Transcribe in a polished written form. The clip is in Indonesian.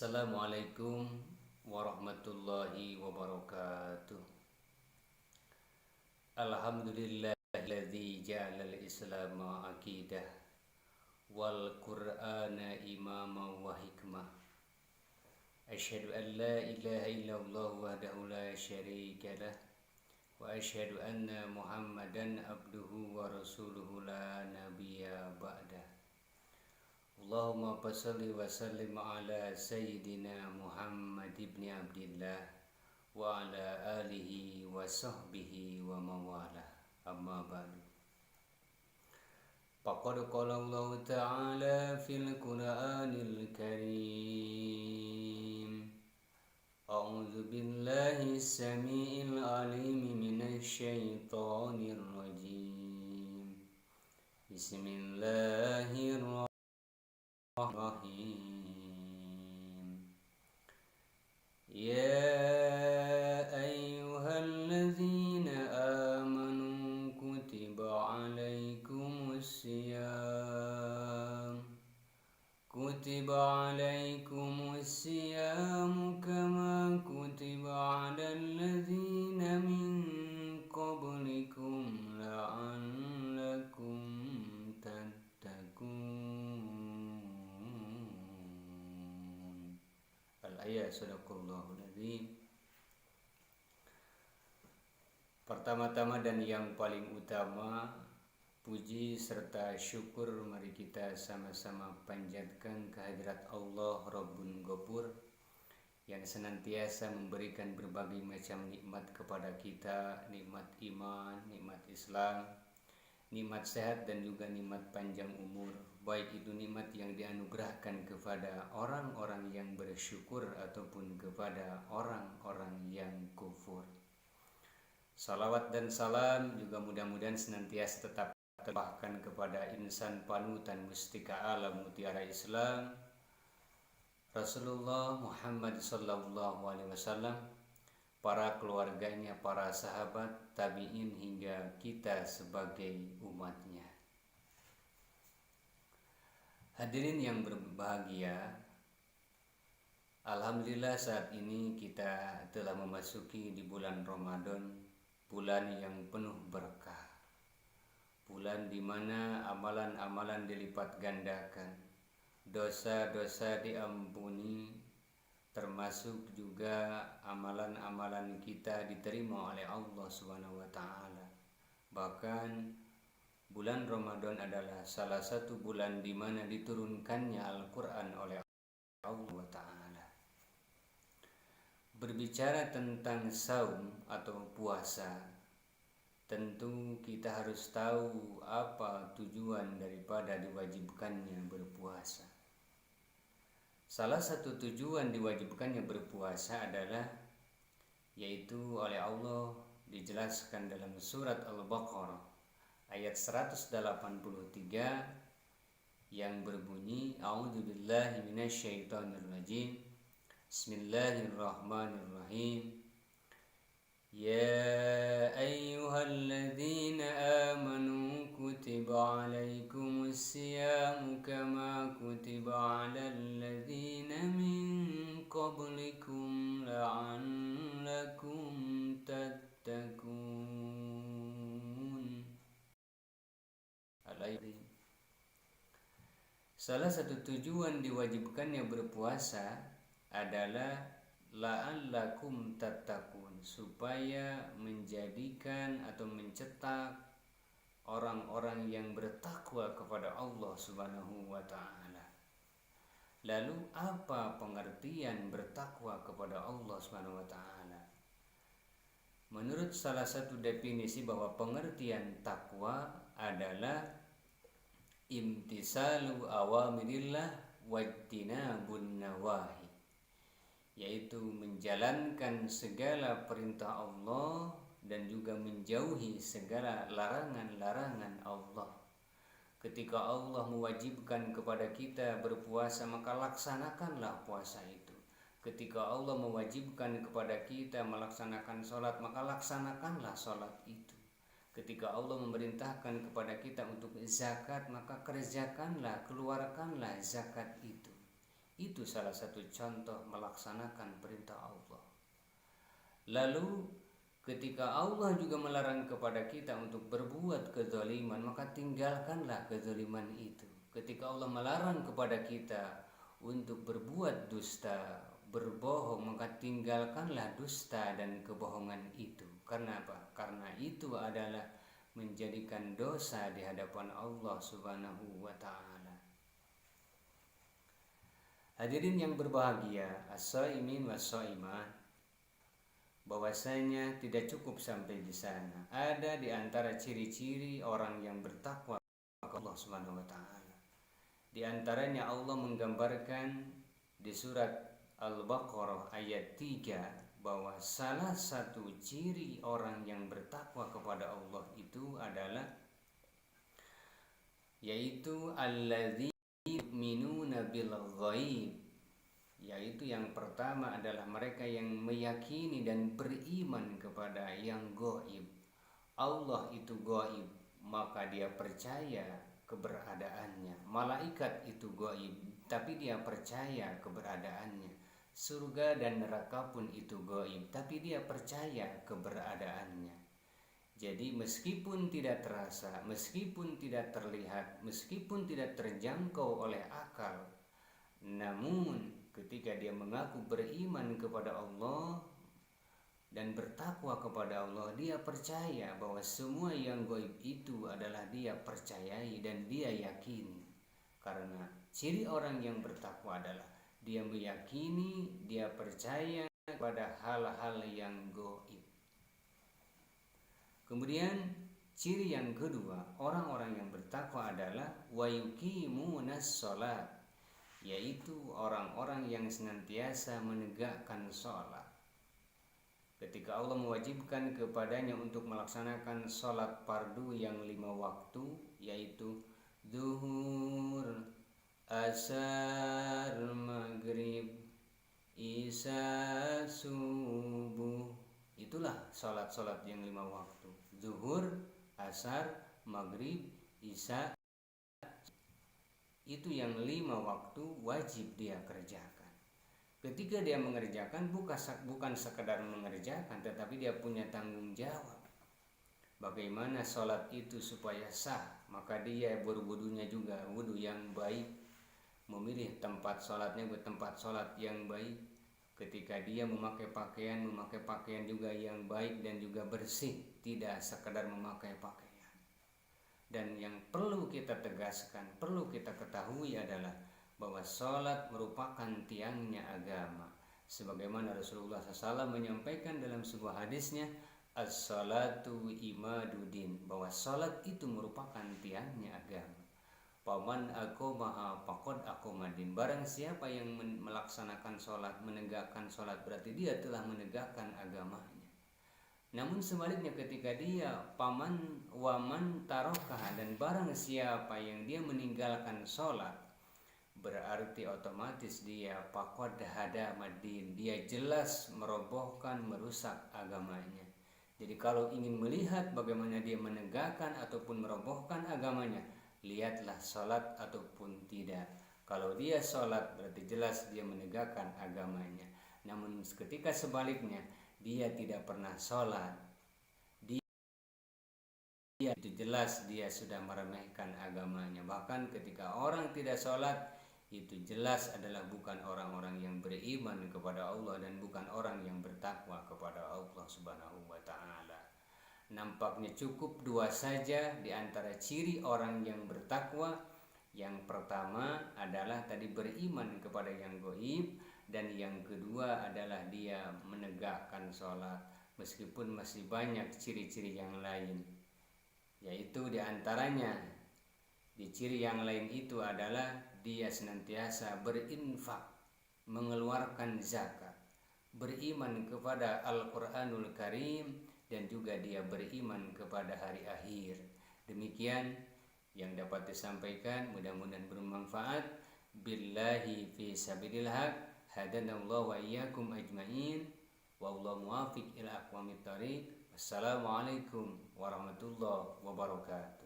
Assalamualaikum warahmatullahi wabarakatuh. Alhamdulillahilladzi ja'alal islama aqidah wal qur'ana imama wa hikmah. Asyhadu an la ilaha illallah wahdahu la syarika lah wa asyhadu anna Muhammadan abduhu wa rasuluhu la nabiyya ba'dah. Allahumma salli wa sallim ala sayyidina Muhammad ibn Abdillah wa ala alihi wa sahbihi wa mawalah. Amma ba'du. Faqad qala Allah ta'ala fil Qur'anil Karim. A'udzu billahi samii'il 'aliim minasy syaithanir rajim. Bismillahirrahmanirrahim. Ya ayyuhalladzina amanu kutiba alaikumus siyam kama kutiba alal ladzina min qablikum la'allakum tattaqun. Al-ayat sadaqallahul azim. Pertama-tama dan yang paling utama, puji serta syukur mari kita sama-sama panjatkan kehadirat Allah Rabbun Ghafur yang senantiasa memberikan berbagai macam nikmat kepada kita, nikmat iman, nikmat Islam, nikmat sehat dan juga nikmat panjang umur, baik itu nikmat yang dianugerahkan kepada orang-orang yang bersyukur ataupun kepada orang-orang yang kufur. Salawat dan salam juga mudah-mudahan senantiasa tetap tercurahkan kepada insan panutan mustika alam mutiara Islam, Rasulullah Muhammad sallallahu alaihi wasallam, para keluarganya, para sahabat, tabi'in hingga kita sebagai umatnya. Hadirin yang berbahagia, alhamdulillah saat ini kita telah memasuki di bulan Ramadan, bulan yang penuh berkah, bulan di mana amalan-amalan dilipat gandakan, dosa-dosa diampuni, termasuk juga amalan-amalan kita diterima oleh Allah Subhanahu wa taala. Bahkan bulan Ramadan adalah salah satu bulan di mana diturunkannya Al-Qur'an oleh Allah taala. Berbicara tentang saum atau puasa, tentu kita harus tahu apa tujuan daripada diwajibkannya berpuasa. Salah satu tujuan diwajibkannya berpuasa adalah yaitu oleh Allah dijelaskan dalam surat Al-Baqarah ayat 183 yang berbunyi A'udzubillahi minasyaitonirrajim. Bismillahirrahmanirrahim. Ya ayyuhalladzina amanu kutiba alaikumus siyamu kama kutiba alal ladzina min qablikum la'allakum tattaqun. Al-ayat. Salah satu tujuan diwajibkannya berpuasa adalah la'allakum tattaqun, supaya menjadikan atau mencetak orang-orang yang bertakwa kepada Allah Subhanahu wa taala. Lalu apa pengertian bertakwa kepada Allah Subhanahu wa taala? Menurut salah satu definisi bahwa pengertian takwa adalah imtisalu awamirillah wajtinabun nawahi, yaitu menjalankan segala perintah Allah dan juga menjauhi segala larangan-larangan Allah. Ketika Allah mewajibkan kepada kita berpuasa, maka laksanakanlah puasa itu. Ketika Allah mewajibkan kepada kita melaksanakan sholat, maka laksanakanlah sholat itu. Ketika Allah memerintahkan kepada kita untuk zakat, maka kerjakanlah, keluarkanlah zakat itu. Itu salah satu contoh melaksanakan perintah Allah. Lalu ketika Allah juga melarang kepada kita untuk berbuat kezaliman, maka tinggalkanlah kezaliman itu. Ketika Allah melarang kepada kita untuk berbuat dusta, berbohong, maka tinggalkanlah dusta dan kebohongan itu. Karena apa? Karena itu adalah menjadikan dosa di hadapan Allah Subhanahu wa ta'ala. Hadirin yang berbahagia, as-shaimin was-shaimat, bahwasanya tidak cukup sampai di sana. Ada di antara ciri-ciri orang yang bertakwa kepada Allah Subhanahu wa ta'ala. Di antaranya Allah menggambarkan di surat Al-Baqarah ayat 3 bahwa salah satu ciri orang yang bertakwa kepada Allah itu adalah yaitu alladzina yu'minuna bil ghaib, yaitu yang pertama adalah mereka yang meyakini dan beriman kepada yang gaib. Allah itu gaib, maka dia percaya keberadaannya. Malaikat itu gaib, tapi dia percaya keberadaannya. Surga dan neraka pun itu gaib, tapi dia percaya keberadaannya. Jadi meskipun tidak terasa, meskipun tidak terlihat, meskipun tidak terjangkau oleh akal, namun ketika dia mengaku beriman kepada Allah dan bertakwa kepada Allah, dia percaya bahwa semua yang gaib itu adalah dia percayai dan dia yakini. Karena ciri orang yang bertakwa adalah dia meyakini, dia percaya kepada hal-hal yang gaib. Kemudian ciri yang kedua, orang-orang yang bertakwa adalah wa yuqimunas shalat, yaitu orang-orang yang senantiasa menegakkan sholat. Ketika Allah mewajibkan kepadanya untuk melaksanakan sholat fardu yang 5 waktu, yaitu zuhur, asar, maghrib, isya, subuh. Itulah sholat-sholat yang 5 waktu. Zuhur, asar, maghrib, isya. Itu yang 5 waktu wajib dia kerjakan. Ketika dia mengerjakan, bukan sekedar mengerjakan, tetapi dia punya tanggung jawab. Bagaimana sholat itu supaya sah? Maka dia berwudunya juga wudu yang baik, memilih tempat sholatnya ke tempat sholat yang baik. Ketika dia memakai pakaian juga yang baik dan juga bersih, tidak sekedar memakai pakaian. Dan yang perlu kita tegaskan, perlu kita ketahui adalah bahwa sholat merupakan tiangnya agama. Sebagaimana Rasulullah SAW menyampaikan dalam sebuah hadisnya, as-salatu imaduddin, bahwa sholat itu merupakan tiangnya agama. Paman aqamaha faqad aqamadin, barang siapa yang melaksanakan sholat, menegakkan sholat, berarti dia telah menegakkan agamanya. Namun sebaliknya ketika dia paman waman tarokah, dan barang siapa yang dia meninggalkan sholat, berarti otomatis dia faqad hadamaddin, dia jelas merobohkan, merusak agamanya. Jadi kalau ingin melihat bagaimana dia menegakkan ataupun merobohkan agamanya, lihatlah sholat ataupun tidak. Kalau dia sholat berarti jelas dia menegakkan agamanya. Namun ketika sebaliknya dia tidak pernah sholat, dia itu jelas dia sudah meremehkan agamanya. Bahkan ketika orang tidak sholat, itu jelas adalah bukan orang-orang yang beriman kepada Allah dan bukan orang yang bertakwa kepada Allah Subhanahu wa ta'ala. Nampaknya cukup 2 saja di antara ciri orang yang bertakwa. Yang pertama adalah tadi beriman kepada yang gaib, dan yang kedua adalah dia menegakkan sholat. Meskipun masih banyak ciri-ciri yang lain, yaitu di antaranya di ciri yang lain itu adalah dia senantiasa berinfak, mengeluarkan zakat, beriman kepada Al-Quranul Karim, dan juga dia beriman kepada hari akhir. Demikian yang dapat disampaikan, mudah-mudahan bermanfaat. Billahi fi sabilil haq, hadanallahu wa iyyakum ajmain, wallahu muwaffiq ila aqwamit thariq. Wassalamualaikum warahmatullahi wabarakatuh.